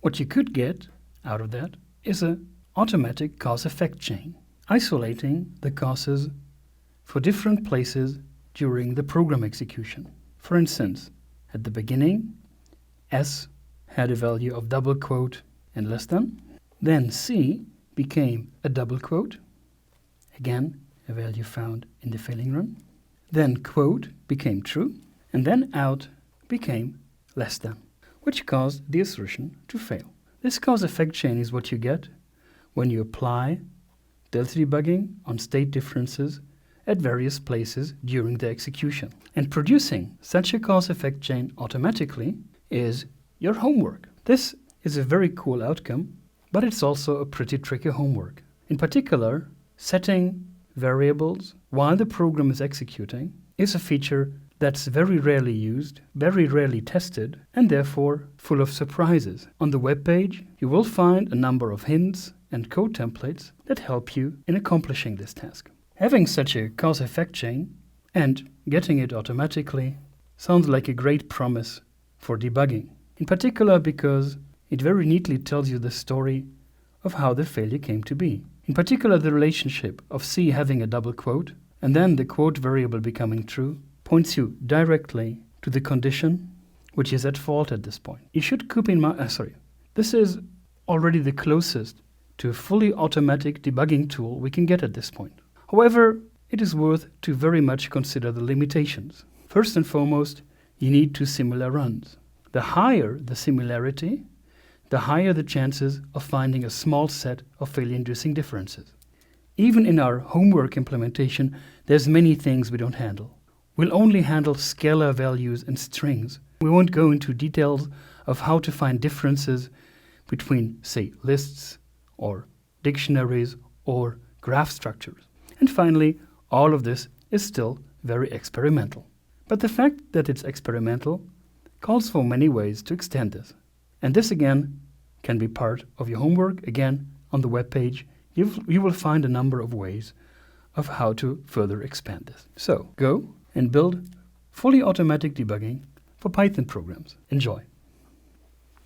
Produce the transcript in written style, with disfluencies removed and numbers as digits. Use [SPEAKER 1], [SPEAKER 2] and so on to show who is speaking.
[SPEAKER 1] What you could get out of that is an automatic cause-effect chain, isolating the causes for different places during the program execution. For instance, at the beginning, S had a value of double quote and less than. Then C became a double quote, again a value found in the failing run. Then quote became true, and then out became less than, which caused the assertion to fail. This cause-effect chain is what you get when you apply delta debugging on state differences at various places during the execution. And producing such a cause-effect chain automatically is your homework. This is a very cool outcome, but it's also a pretty tricky homework. In particular, setting variables while the program is executing is a feature that's very rarely used, very rarely tested, and therefore full of surprises. On the web page, you will find a number of hints and code templates that help you in accomplishing this task. Having such a cause-effect chain and getting it automatically sounds like a great promise for debugging, in particular because it very neatly tells you the story of how the failure came to be. In particular, the relationship of C having a double quote and then the quote variable becoming true points you directly to the condition which is at fault at this point. You should keep in mind, this is already the closest to a fully automatic debugging tool we can get at this point. However, it is worth to very much consider the limitations. First and foremost, you need two similar runs. The higher the similarity, the higher the chances of finding a small set of failure-inducing differences. Even in our homework implementation, there's many things we don't handle. We'll only handle scalar values and strings. We won't go into details of how to find differences between, say, lists or dictionaries or graph structures. And finally, all of this is still very experimental. But the fact that it's experimental calls for many ways to extend this. And this again can be part of your homework. Again, on the web page, you will find a number of ways of how to further expand this. So go and build fully automatic debugging for Python programs. Enjoy.